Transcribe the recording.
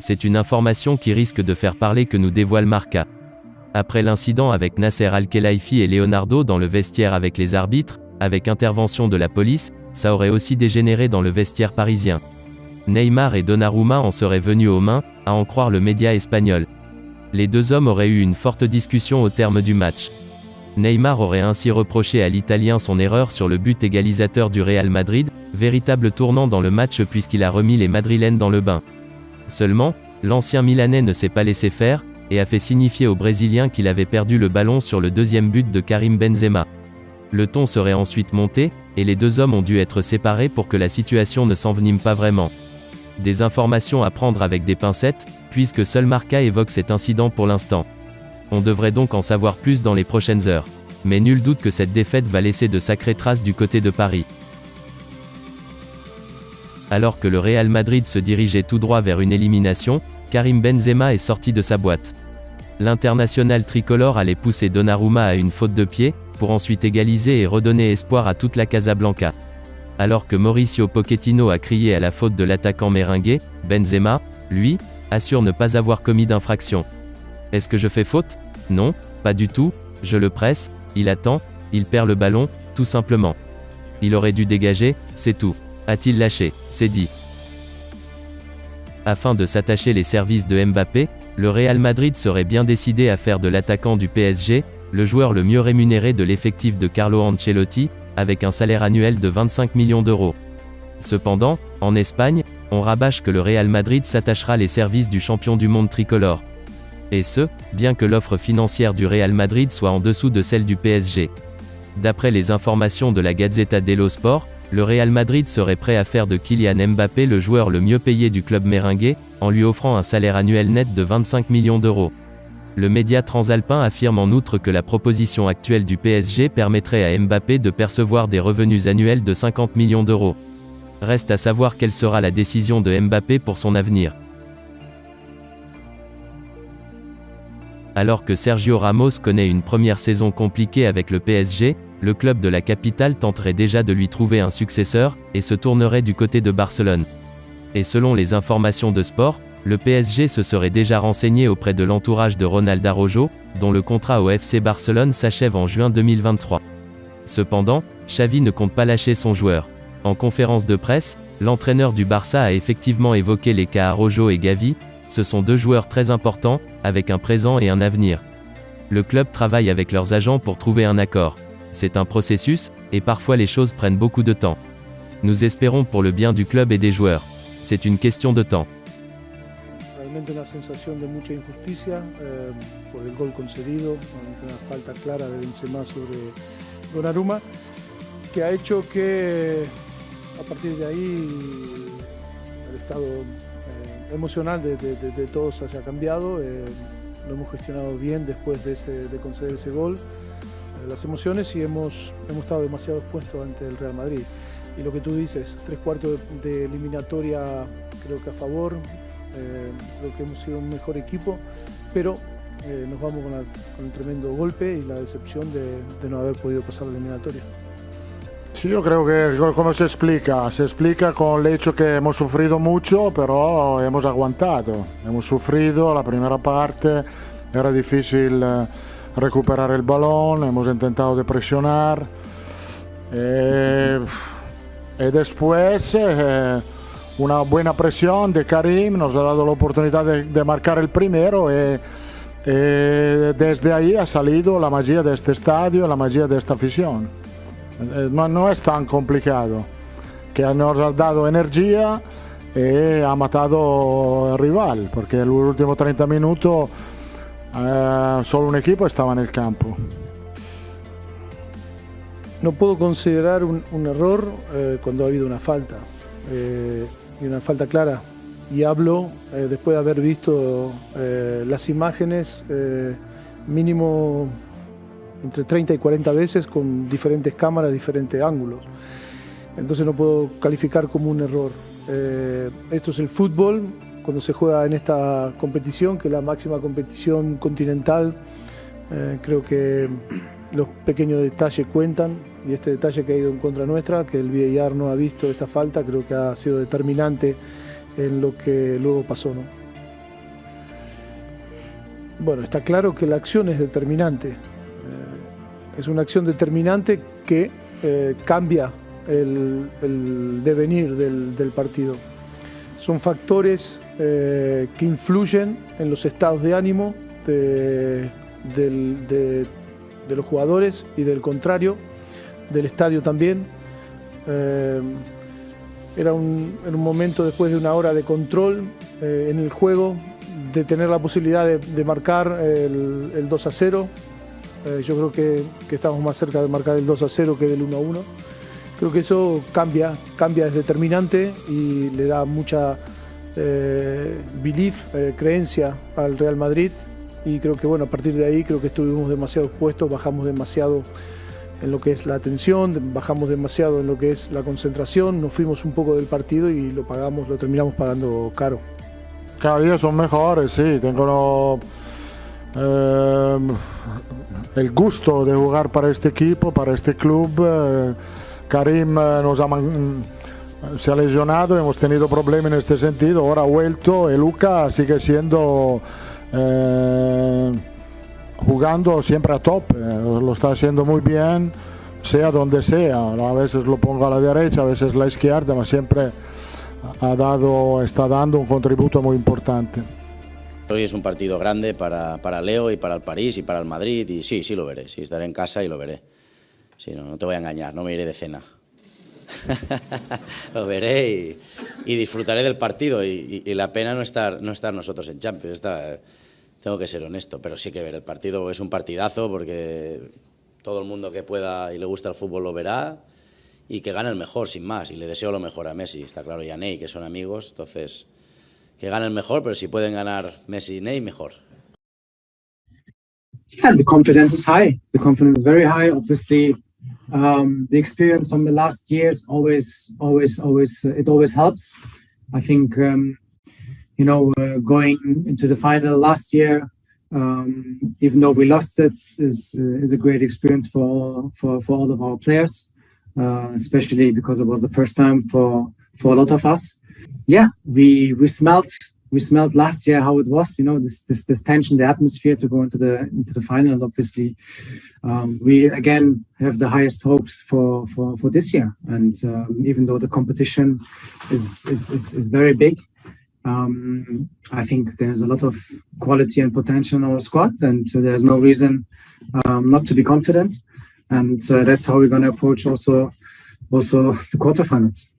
C'est une information qui risque de faire parler que nous dévoile Marca. Après l'incident avec Nasser Al-Khelaifi et Leonardo dans le vestiaire avec les arbitres, avec intervention de la police, ça aurait aussi dégénéré dans le vestiaire parisien. Neymar et Donnarumma en seraient venus aux mains, à en croire le média espagnol. Les deux hommes auraient eu une forte discussion au terme du match. Neymar aurait ainsi reproché à l'Italien son erreur sur le but égalisateur du Real Madrid, véritable tournant dans le match puisqu'il a remis les Madrilènes dans le bain. Seulement, l'ancien Milanais ne s'est pas laissé faire, et a fait signifier aux Brésiliens qu'il avait perdu le ballon sur le deuxième but de Karim Benzema. Le ton serait ensuite monté, et les deux hommes ont dû être séparés pour que la situation ne s'envenime pas vraiment. Des informations à prendre avec des pincettes, puisque seul Marca évoque cet incident pour l'instant. On devrait donc en savoir plus dans les prochaines heures. Mais nul doute que cette défaite va laisser de sacrées traces du côté de Paris. Alors que le Real Madrid se dirigeait tout droit vers une élimination, Karim Benzema est sorti de sa boîte. L'international tricolore allait pousser Donnarumma à une faute de pied, pour ensuite égaliser et redonner espoir à toute la Casablanca. Alors que Mauricio Pochettino a crié à la faute de l'attaquant merengue, Benzema, lui, assure ne pas avoir commis d'infraction. Est-ce que je fais faute? Non, pas du tout, je le presse, il attend, il perd le ballon, tout simplement. Il aurait dû dégager, c'est tout. A-t-il lâché? C'est dit. Afin de s'attacher les services de Mbappé, le Real Madrid serait bien décidé à faire de l'attaquant du PSG, le joueur le mieux rémunéré de l'effectif de Carlo Ancelotti, avec un salaire annuel de 25 millions d'euros. Cependant, en Espagne, on rabâche que le Real Madrid s'attachera les services du champion du monde tricolore. Et ce, bien que l'offre financière du Real Madrid soit en dessous de celle du PSG. D'après les informations de la Gazzetta dello Sport, le Real Madrid serait prêt à faire de Kylian Mbappé le joueur le mieux payé du club merengue, en lui offrant un salaire annuel net de 25 millions d'euros. Le média transalpin affirme en outre que la proposition actuelle du PSG permettrait à Mbappé de percevoir des revenus annuels de 50 millions d'euros. Reste à savoir quelle sera la décision de Mbappé pour son avenir. Alors que Sergio Ramos connaît une première saison compliquée avec le PSG, le club de la capitale tenterait déjà de lui trouver un successeur, et se tournerait du côté de Barcelone. Et selon les informations de Sport, le PSG se serait déjà renseigné auprès de l'entourage de Ronald Araujo, dont le contrat au FC Barcelone s'achève en juin 2023. Cependant, Xavi ne compte pas lâcher son joueur. En conférence de presse, l'entraîneur du Barça a effectivement évoqué les cas Araujo et Gavi. Ce sont deux joueurs très importants, avec un présent et un avenir. Le club travaille avec leurs agents pour trouver un accord. C'est un processus, et parfois les choses prennent beaucoup de temps. Nous espérons pour le bien du club et des joueurs. C'est une question de temps. Realmente una sensación de mucha injusticia por el gol concedido, una falta clara de Benzema sobre Donnarumma, que ha hecho que a partir de ahí el estado emocional de todos haya cambiado. Lo hemos gestionado bien después de conceder ese gol, las emociones, y hemos estado demasiado expuestos ante el Real Madrid. Y lo que tú dices, 3/4 de eliminatoria creo que a favor, creo que hemos sido un mejor equipo, pero nos vamos con el tremendo golpe y la decepción de no haber podido pasar la eliminatoria. Sí, yo creo que como se explica con el hecho que hemos sufrido mucho, pero hemos aguantado. Hemos sufrido la primera parte, era difícil recuperar el balón, hemos intentado de presionar. Y después una buena presión de Karim nos ha dado la oportunidad de marcar el primero, y desde ahí ha salido la magia de este estadio, la magia de esta afición. No es tan complicado, que nos ha dado energía y ha matado al rival, porque en los últimos 30 minutos solo un equipo estaba en el campo. No puedo considerar un error cuando ha habido una falta, y una falta clara. Y hablo después de haber visto las imágenes mínimo entre 30 y 40 veces con diferentes cámaras, diferentes ángulos. Entonces no puedo calificar como un error. Esto es el fútbol, cuando se juega en esta competición, que es la máxima competición continental. Creo que los pequeños detalles cuentan, y este detalle que ha ido en contra nuestra, que el VAR no ha visto esta falta, creo que ha sido determinante en lo que luego pasó, ¿no? Bueno, está claro que la acción es determinante. Es una acción determinante que cambia el devenir del partido. Son factores que influyen en los estados de ánimo de los jugadores y del contrario, del estadio también. Era un momento después de una hora de control en el juego, de tener la posibilidad de marcar el 2-0. Yo creo que estamos más cerca de marcar el 2-0 que del 1-1. Creo que eso cambia, es determinante y le da mucha creencia al Real Madrid. Y creo que bueno, a partir de ahí creo que estuvimos demasiado expuestos, bajamos demasiado en lo que es la atención, bajamos demasiado en lo que es la concentración, nos fuimos un poco del partido y lo terminamos pagando caro. Cada día son mejores, sí, tengo el gusto de jugar para este equipo, para este club. Karim se ha lesionado, hemos tenido problemas en este sentido, ahora ha vuelto y Luka sigue siendo jugando siempre a top, lo está haciendo muy bien, sea donde sea. A veces lo pongo a la derecha, a veces a la izquierda, pero siempre está dando un contributo muy importante. Hoy es un partido grande para Leo y para el París y para el Madrid y sí lo veré, sí, estaré en casa y lo veré. Sí, no te voy a engañar, no me iré de cena. Lo veré y disfrutaré del partido y la pena no estar nosotros en Champions. Tengo que ser honesto, pero sí que ver el partido es un partidazo porque todo el mundo que pueda y le gusta el fútbol lo verá y que gane el mejor, sin más. Y le deseo lo mejor a Messi, está claro, y a Ney, que son amigos, entonces que gane el mejor, pero si pueden ganar Messi y Ney, mejor. Yeah, the confidence is high. The confidence is very high. Obviously, the experience from the last years always helps. I think going into the final last year, even though we lost it, is a great experience for all of our players, especially because it was the first time for a lot of us. Yeah, we smelled last year how it was, this tension, the atmosphere to go into the final. Obviously, we again have the highest hopes for this year, and even though the competition is very big, I think there's a lot of quality and potential in our squad, and so there's no reason not to be confident, and that's how we're going to approach also the quarterfinals.